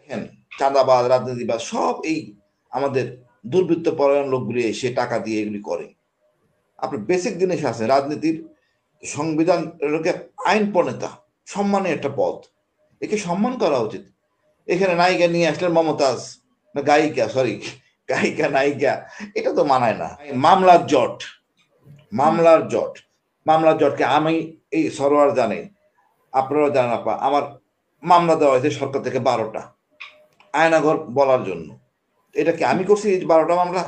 দেখেন, চাঁদাবাজ, রাজনীতিবাজ সব এই আমাদের দুর্বৃত্ত পরায়ণ লোকগুলি এসে টাকা দিয়ে এগুলি করে। আপনার বেসিক জিনিস আছে রাজনীতির সংবিধান লোকে আইন প্রণেতা সম্মানের একটা পদ, একে সম্মান করা উচিত। এখানে নায়িকা নিয়ে আসলেন মমতাজ, না গায়িকা, সরি গায়িকা নায়িকা, এটা তো মানায় না। মামলার জট, মামলার জট, মামলার জটকে আমি এই সরোয়ার জানে, আপনারাও জানেন আপা, আমার মামলা দেওয়া হয়েছে সরকার থেকে 12টা আয়নাঘর বলার জন্য। এটা কি আমি করছি এই 12টা মামলা?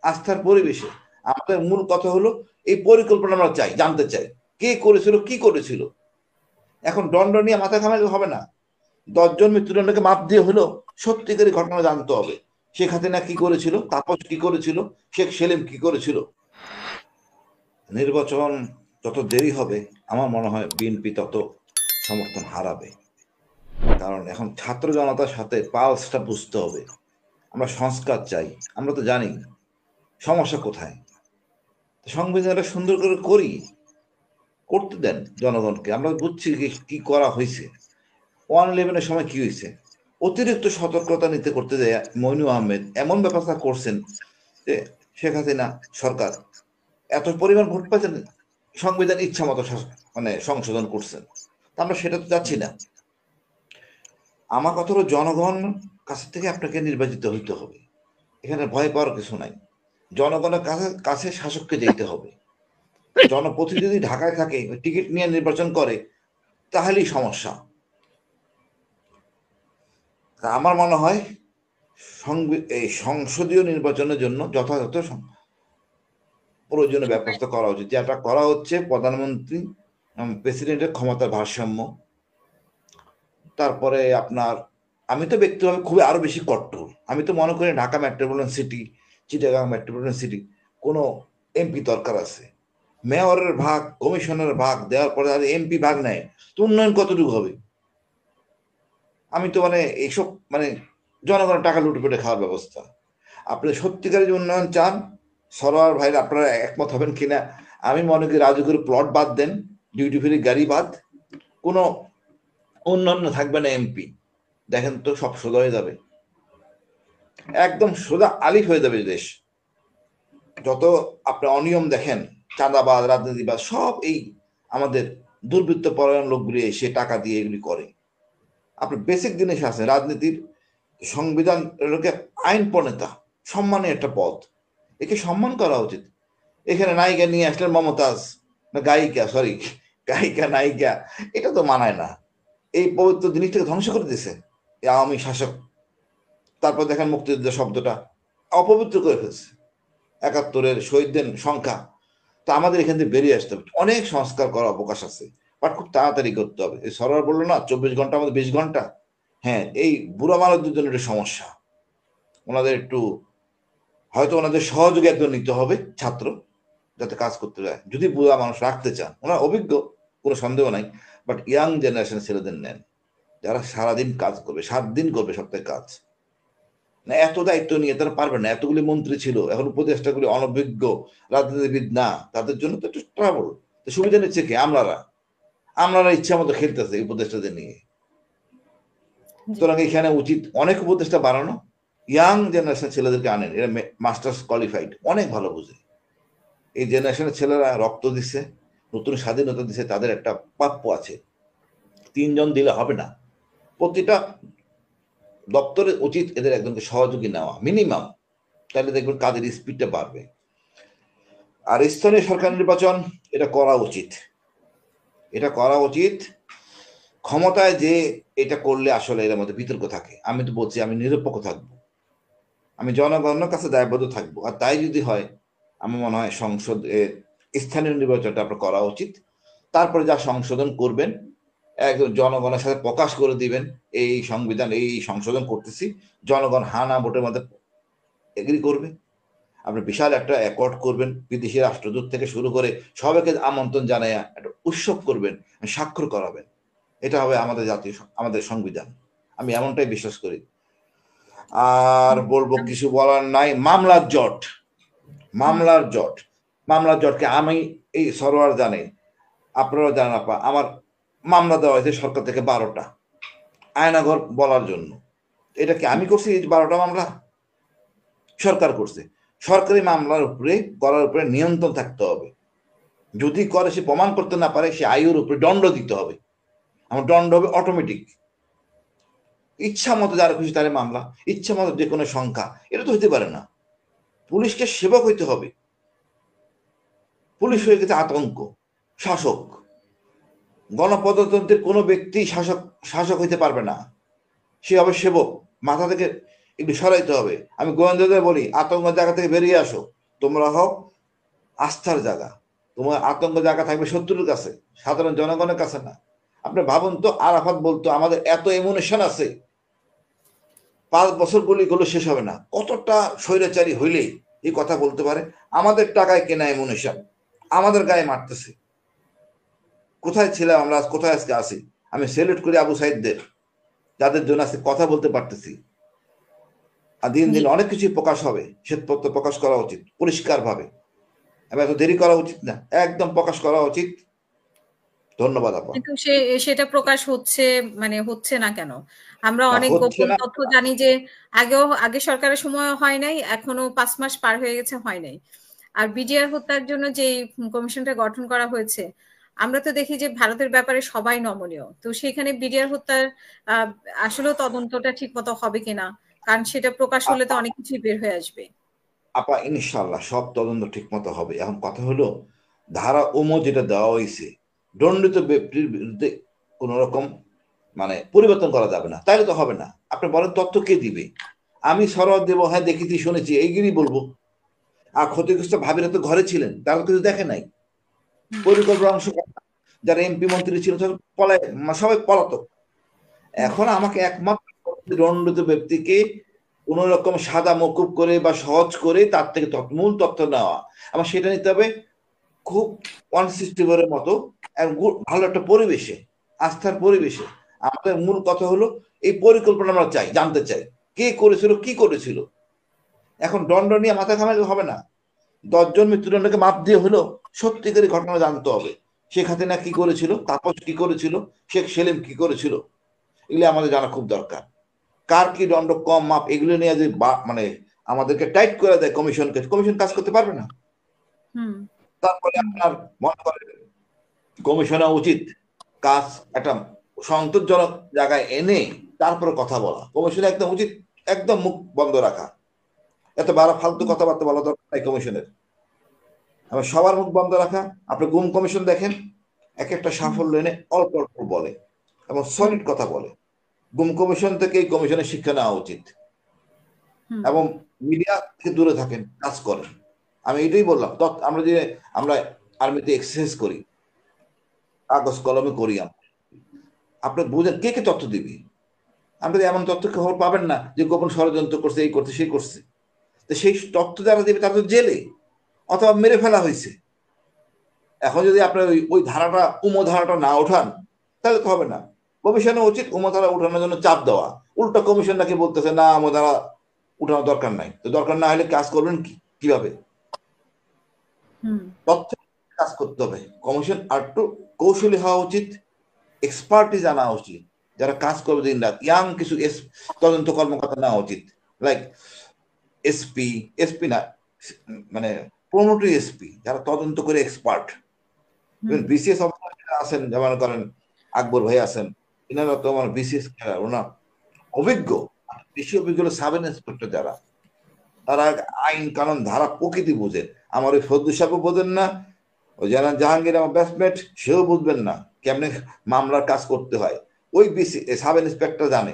আস্থার পরিবেশে আমাদের মূল কথা হলো এই পরিকল্পনা আমরা চাই, জানতে চাই কে করেছিল, কি করেছিল। এখন দণ্ড নিয়ে মাথা ঘামাইলে হবে না। 10 জন মৃত্যুদণ্ডকে মাপ দিয়ে হলো সত্যিকারী ঘটনা জানতে হবে। শেখ হাসিনা কি করেছিল, তাপস কি করেছিল, শেখ সেলিম কি করেছিল। নির্বাচন যত দেরি হবে আমার মনে হয় বিএনপি তত সমর্থন হারাবে। কারণ এখন ছাত্র জনতার সাথে পালসটা বুঝতে হবে। আমরা সংস্কার চাই, আমরা তো জানি সমস্যা কোথায়। সংবিধানটা সুন্দর করে করি, করতে দেন জনগণকে। আমরা বুঝছি কি করা হয়েছে, 1/11-এর সময় কি হয়েছে। অতিরিক্ত সতর্কতা নিতে করতে যায় মইনু আহমেদ এমন ব্যবস্থা করছেন যে শেখ হাসিনা সরকার এত পরিমাণ ভোট পাচ্ছেন, সংবিধান ইচ্ছা মতো মানে সংশোধন করছেন। আমরা সেটা তো চাচ্ছি না। আমার কথা হলো জনগণ কাছ থেকে আপনাকে নির্বাচিত হইতে হবে, এখানে ভয় পাওয়ার কিছু নাই। জনগণের কাছে কাছে শাসককে যেতে হবে। জনপ্রতিনিধি যদি ঢাকায় থাকে টিকিট নিয়ে নির্বাচন করে তাহলেই সমস্যা। আমার মনে হয় এই সংসদীয় নির্বাচনের জন্য যথাযথ প্রয়োজনীয় ব্যবস্থা করা উচিত। যেটা করা হচ্ছে প্রধানমন্ত্রী প্রেসিডেন্টের ক্ষমতার ভারসাম্য। তারপরে আপনার, আমি তো ব্যক্তিগতভাবে খুবই আরো বেশি কট্টর। আমি তো মনে করি Dhaka metropolitan city, Chittagong metropolitan city কোনো এমপি দরকার আছে। মেয়রের ভাগ, কমিশনের ভাগ দেওয়ার পরে আর এমপি ভাগ নেয় তো উন্নয়ন কতটুকু হবে? আমি তো মানে এইসব মানে জনগণের টাকা লুটে পুটে খাওয়ার ব্যবস্থা। আপনি সত্যিকারের যে উন্নয়ন চান, সরোয়ার ভাই আপনারা একমত হবেন কিনা আমি মনে করি রাজুকের প্লট বাদ দেন, ডিউটি ফ্রি গাড়ি বাদ, কোনো উন্নয়ন থাকবে না। এমপি দেখেন তো সব সোজা হয়ে যাবে, একদম সোজা আলিফ হয়ে যাবে দেশ। যত আপনি অনিয়ম দেখেন, চাঁদাবাজ, রাজনীতিবাজ সব এই আমাদের দুর্বৃত্ত পরায়ণ লোকগুলি এসে টাকা দিয়ে এগুলি করে। আপনার বেসিক জিনিস আছে রাজনীতির সংবিধান লোকে আইন প্রণেতা সম্মানের একটা পদ, একে সম্মান করা উচিত। এখানে নায়িকা নিয়ে আসলেন মমতাজ, না গায়িকা, সরি গায়িকা নায়িকা, এটা তো মানায় না। এই পবিত্র জিনিসটাকে ধ্বংস করে দিছে এই আওয়ামী শাসক। তারপর দেখেন মুক্তিযুদ্ধ শব্দটা অপবিত্র করে ফেলছে। 71-এর শহীদদের সংখ্যা, তো আমাদের এখান থেকে বেরিয়ে আসতে হবে। অনেক সংস্কার করার অবকাশ আছে, বাট খুব তাড়াতাড়ি করতে হবে। এই সরকার বললো না 24 ঘন্টা, আমাদের 20 ঘন্টা। হ্যাঁ, এই বুড়া মানুষদের জন্য একটা সমস্যা। ওনাদের একটু হয়তো ওনাদের সহযোগী একজন নিতে হবে ছাত্র, যাতে কাজ করতে যায়। যদি বুড়া মানুষ রাখতে চান, ওনারা অভিজ্ঞ, কোনো সন্দেহ নাই, বাট ইয়াং জেনারেশনের ছেলেদের নেন, যারা সারাদিন কাজ করবে, 7 দিন করবে সপ্তাহে কাজ। না এত দায়িত্ব নিয়ে তারা পারবে না। এতগুলি মন্ত্রী ছিল, এখন উপদেষ্টাগুলি অনভিজ্ঞ, রাজনীতিবিদ না, তাদের জন্য তো একটু ট্রাবল। সুবিধা নিচ্ছে কি? আমলারা ইচ্ছা মতো খেলতেছে এই উপদেষ্টাদের নিয়ে। জি। সুতরাং এখানে উচিত অনেক উপদেষ্টা বাড়ানো, ইয়াং জেনারেশন ছেলেদেরকে আনেন, এরা মাস্টার্স কোয়ালিফাইড, অনেক ভালো বুঝে। এই জেনারেশনের ছেলেরা রক্ত দিচ্ছে, নতুন স্বাধীনতা দিচ্ছে, তাদের একটা প্রাপ্য আছে। 3 জন দিলে হবে না, প্রতিটা দপ্তরে উচিত এদের একজনকে সহযোগী নেওয়া মিনিমাম, তাহলে দেখবেন কাজের স্পিডটা বাড়বে। আর স্থানীয় সরকার নির্বাচন এটা করা উচিত, এটা করা উচিত। ক্ষমতায় যে এটা করলে আসলে এর মধ্যে বিতর্ক থাকে। আমি তো বলছি আমি নিরপেক্ষ থাকবো, আমি জনগণের কাছে দায়বদ্ধ থাকবো। আর তাই যদি হয় আমার মনে হয় সংসদ স্থানীয় নির্বাচনটা আপনার করা উচিত। তারপরে যা সংশোধন করবেন একদম জনগণের সাথে প্রকাশ করে দিবেন, এই সংবিধান এই সংশোধন করতেছি, জনগণ হা না ভোটের মধ্যে এগ্রি করবে। আপনি বিশাল একটা অ্যাকর্ড করবেন, বিদেশি রাষ্ট্রদূত থেকে শুরু করে সবাইকে আমন্ত্রণ জানাইয়া একটা উৎসব করবেন, স্বাক্ষর করাবেন। এটা হবে আমাদের জাতীয় আমাদের সংবিধান। আমি এমনটাই বিশ্বাস করি। আর বলবো কিছু বলার নাই। মামলার জট, মামলার জট, মামলার জটকে আমি এই সরোয়ার জানে, আপনারাও জানেন আপা, আমার মামলা দেওয়া হয়েছে সরকার থেকে 12টা আয়নাঘর বলার জন্য। এটা কি আমি করছি? 12টা মামলা সরকার করছে। সরকারি মামলার উপরে করার উপরে নিয়ন্ত্রণ থাকতে হবে। যদি করে সে প্রমাণ করতে না পারে, সে আয়ুর উপরে দণ্ড দিতে হবে। আমার দণ্ড হবে অটোমেটিক। ইচ্ছা মতো যারা খুশি তার মামলা, ইচ্ছা মতো যে কোনো সংখ্যা, এটা তো হইতে পারে না। পুলিশকে সেবক হইতে হবে। পুলিশ হয়ে গেছে আতঙ্ক, শাসক। গণপ্রজাতন্ত্রের কোনো ব্যক্তি শাসক শাসক হইতে পারবে না, সে হবে সেবক। মাথা থেকে একটু সরাইতে হবে। আমি গোয়েন্দাদের বলি, আতঙ্কের জায়গা থেকে বেরিয়ে আসো। তোমরা হও আস্থার জায়গা। তোমার আতঙ্ক জায়গা থাকবে শত্রুর কাছে, সাধারণ জনগণের কাছে না। আপনি ভাবুন তো, আরাফাত বলতো আমাদের এত এমুনেশন আছে, 5 বছর গুলিগুলো শেষ হবে না। কতটা স্বৈরাচারী হইলেই এই কথা বলতে পারে? আমাদের টাকায় কেনা এমুনেশন, আমাদের গায়ে মারতেছে। কোথায় ছিলাম আমরা, কোথায় আজকে আছি? আমি সেলুট করি আবু সাইদদের, যাদের জন্য আজকে কথা বলতে পারতেছি। আর দিন দিন অনেক কিছুই প্রকাশ হবে, শ্বেতপত্র প্রকাশ করা উচিত পরিষ্কার ভাবে। এত দেরি করা উচিত না, একদম প্রকাশ করা উচিত। ধন্যবাদ আপা। কিন্তু সেটা প্রকাশ হচ্ছে, মানে হচ্ছে না কেন? আমরা অনেক হচ্ছে গোপন না। তথ্য জানি যে আগে সরকারের সময় হয় নাই, এখনো 5 মাস পার হয়ে গেছে, হয় নাই। আর বিডিআর হত্যার জন্য যে কমিশনটা গঠন করা হয়েছে, আমরা তো দেখি যে ভারতের ব্যাপারে সবাই নমনীয়। তো সেখানে বিডিআর হত্যার আহ, আসলেও তদন্তটা ঠিক মতো হবে কিনা, কারণ সেটা প্রকাশ হলে তো অনেক কিছুই বের হয়ে আসবে। আপা ইনশাল্লাহ সব তদন্ত ঠিক মতো হবে। এখন কথা হলো, ধারা যেটা দেওয়া হয়েছে, দণ্ডিত ব্যক্তির বিরুদ্ধে কোন রকম মানে পরিবর্তন করা যাবে না, তাইলে তো হবে না। আপনি বলেন তথ্য কে দিবে? আমি সরোয়ার দেবো, হ্যাঁ দেখেছি শুনেছি, এইগুলি বলবো। আর ক্ষতিগ্রস্ত ভাবিরা তো ঘরে ছিলেন, তারা কিছু দেখে নাই। পরিকল্পনা অংশ যারা এমপি মন্ত্রী ছিল পলায়, সবাই পলাতক। এখন আমাকে একমাত্র দণ্ডিত ব্যক্তিকে কোন রকম সাদা মকুব করে বা সহজ করে তার থেকে মূল তথ্য নেওয়া, আমার সেটা নিতে হবে খুব 160 মতো ভালো একটা পরিবেশে, আস্থার পরিবেশে। আমাদের মূল কথা হলো এই পরিকল্পনা আমরা চাই, জানতে চাই কে করেছিল, কি করেছিল। এখন দণ্ড নিয়ে মাথা ঘামালে হবে না। 10 জন মৃত্যুদণ্ডকে মাপ দিয়ে হলো সত্যিকারী ঘটনা জানতে হবে। শেখ হাসিনা কি করেছিল, তাপস কি করেছিল, শেখ সেলিম কি করেছিল, এগুলি আমাদের জানা খুব দরকার। কার কি দণ্ড কম মাপ, এগুলো নিয়ে যদি মানে আমাদেরকে টাইট করে দেয় কমিশনকে, কমিশন কাজ করতে পারবে না। তারপরে আপনার মনে করেন কমিশনের উচিত কাজ একটা সন্তোষজনক জায়গায় এনে তারপরে কথা বলা। কমিশনের একদম উচিত একদম মুখ বন্ধ রাখা, এত বারো ফালতু কথাবার্তা বলা দরকার নাই কমিশনের। আবার সবার মুখ বন্ধ রাখা। আপনি গুম কমিশন দেখেন, এক একটা সাফল্য এনে অল্প অল্প বলে এবং সলিড কথা বলে। গুম কমিশন থেকে এই কমিশনের শিক্ষা নেওয়া উচিত। এবং মিডিয়া থেকে দূরে থাকেন, কাজ করেন। আমি এটাই বললাম। আমরা আর্মিতে এক্সারসাইজ করি, কাগজ কলমে করি। আপনি বুঝেন কে কে তথ্য দিবি? আপনি এমন তথ্য খবর পাবেন না যে গোপন ষড়যন্ত্র করছে, এই করছে সেই করছে। তো সেই তথ্য যারা দেবে তারা তো জেলে অথবা মেরে ফেলা হয়েছে। এখন যদি আপনার ওই ধারাটা ধারাটা না ওঠান, তাহলে তো হবে না। কমিশনের উচিত ধারা উঠানোর জন্য চাপ দেওয়া। উল্টো কমিশন নাকি বলতেছে না, ধারা উঠানোর দরকার নাই। তো দরকার না হলে কাজ করবেন কিভাবে? তথ্য কাজ করতে হবে। কমিশন আর একটু কৌশলী হওয়া উচিত, এক্সপার্টিস আনা উচিত, যারা কাজ করবে দিন রাত। ইয়াং কিছু তদন্ত কর্মকর্তা নেওয়া উচিত, লাইক এসপি, এসপি না মানে প্রমোটরি এসপি, যারা তদন্ত করে এক্সপার্ট। বিসিএস অফিসার আছেন, যেমন করেন আকবর ভাই আছেন, এনারা তো আমার বিসিএস খেলার, ওনার অভিজ্ঞ। বেশি অভিজ্ঞ হলো সাব ইন্সপেক্টর যারা, তারা আইন কানুন ধারা প্রকৃতি বুঝেন। আমার ওই ফজলু সাহেব বোঝেন না, ওই যারা জাহাঙ্গীর আমার ব্যাচমেট, সেও বুঝবেন না কেমনে মামলার কাজ করতে হয়। ওই সাব ইন্সপেক্টর জানে।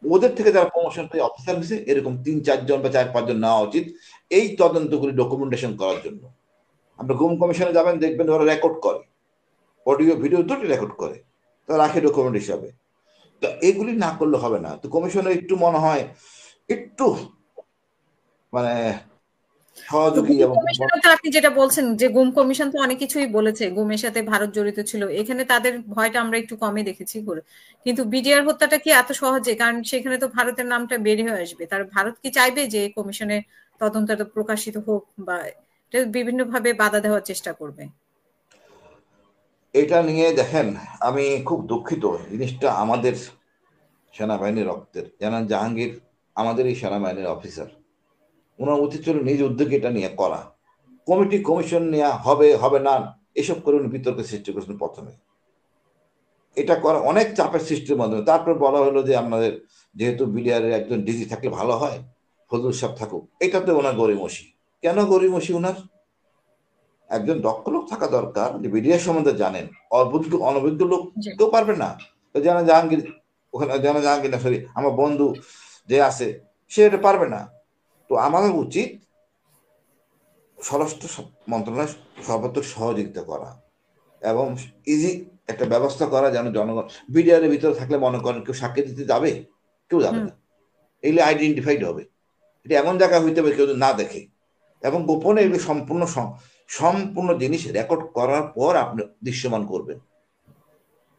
ওদের থেকে যারা প্রমোশন পেয়ে অফিসার হয়েছে, এরকম 3-4 জন বা 4-5 জন নেওয়া উচিত এই তদন্তগুলি ডকুমেন্টেশন করার জন্য। আপনি গুম কমিশনে যাবেন, দেখবেন ওরা রেকর্ড করে, অডিও ভিডিও দুটি রেকর্ড করে, তা রাখে ডকুমেন্ট হিসাবে। তো এগুলি না করলে হবে না। তো কমিশনের একটু মনে হয় একটু মানে সহযোগী গুম এবং কমিশনের তো আপনি যেটা বলছেন যে গুম কমিশন তো অনেক কিছুই বলেছে, গুমের সাথে ভারত জড়িত ছিল, এখানে তাদের ভয়টা আমরা একটু কমই দেখেছি করে। কিন্তু বিডিআর হত্যাটা কি এত সহজে? কারণ সেখানে তো ভারতের নামটা বের হয়ে আসবে। তার ভারত কি চাইবে যে কমিশনের তদন্তটা প্রকাশিত হোক, বা এটা বিভিন্ন ভাবে বাধা দেওয়ার চেষ্টা করবে? এটা নিয়ে দেখেন, আমি খুব দুঃখিত, জিনিসটা আমাদের সেনাবাহিনীর রক্তের। জেনারেল জাহাঙ্গীর আমাদের এই সেনাবাহিনীর অফিসার, ওনার উচিত ছিল নিজ উদ্যোগে এটা নিয়ে করা। কমিটি কমিশন নেওয়া হবে হবে না এসব করে উনি বিতর্কের সৃষ্টি করেছেন প্রথমে। এটা করা অনেক চাপের সৃষ্টির মাধ্যমে তারপর বলা হলো যে আপনাদের যেহেতু বিডিআর এর একজন ডিজি থাকলে ভালো হয়, ফজল সাহেব থাকুক। এটাতে ওনার গরিমসি। কেন গরিমসি ওনার? একজন দক্ষ লোক থাকা দরকার যে বিডিআর সম্বন্ধে জানেন। অভিজ্ঞ অনভিজ্ঞ লোক কেউ পারবে না। তো জানা জাহাঙ্গীর, ওখানে জানা জাহাঙ্গীর না, সরি, আমার বন্ধু যে আছে সে এটা পারবে না। তো আমাদের উচিত স্বরাষ্ট্র মন্ত্রণালয় সর্বাত্মক সহযোগিতা করা এবং ইজি একটা ব্যবস্থা করা, যেন জনগণ বিডিআর এর ভিতরে থাকলে মনে করেন কেউ সাক্ষী দিতে যাবে, কেউ যাবে না, এগুলি আইডেন্টিফাইড হবে। এটা এমন জায়গা হইতে হবে কেউ না দেখে, এবং গোপনে এগুলি সম্পূর্ণ সম্পূর্ণ জিনিস রেকর্ড করার পর আপনি দৃশ্যমান করবেন।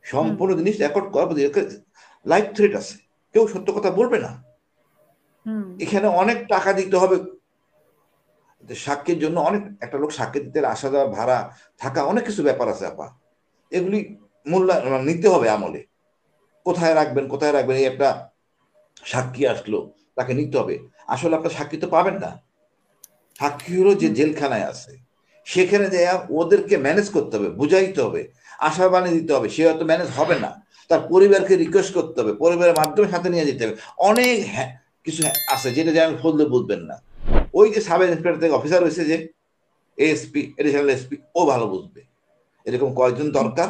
সম্পূর্ণ জিনিস রেকর্ড করার পর লাইভ থ্রেট আছে, কেউ সত্য কথা বলবে না। এখানে অনেক টাকা দিতে হবে সাক্ষীর জন্য, অনেক একটা লোক সাক্ষী দিতে আসা যাওয়া, ভাড়া, থাকা, অনেক কিছু ব্যাপার আছে আপা। এগুলি মূল্যায়ন নিতে হবে আমলে। কোথায় রাখবেন কোথায় রাখবেন, এই একটা সাক্ষী আসলো তাকে নিতে হবে। আসলে আপনার সাক্ষী তো পাবেন না। সাক্ষী হলো যে জেলখানায় আছে, সেখানে যে ওদেরকে ম্যানেজ করতে হবে, বুঝাইতে হবে, আশাবাণী দিতে হবে। সে হয়তো ম্যানেজ হবে না, তার পরিবারকে রিকোয়েস্ট করতে হবে, পরিবারের মাধ্যমে সাথে নিয়ে যেতে হবে। অনেক কিছু আছে যেটা যেন ফজলে বুঝবেন না। ওই যে সাব ইন্সপেক্টর থেকে অফিসার হয়েছে যে এএসপি, এডিশনাল এসপি, ও ভালো বুঝবে। এরকম কয়েকজন দরকার,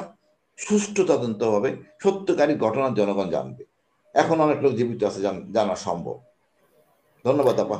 সুষ্ঠু তদন্ত হবে, সত্যকারী ঘটনার জনগণ জানবে। এখন অনেক লোক জীবিত আছে, জানা সম্ভব। ধন্যবাদ আপা।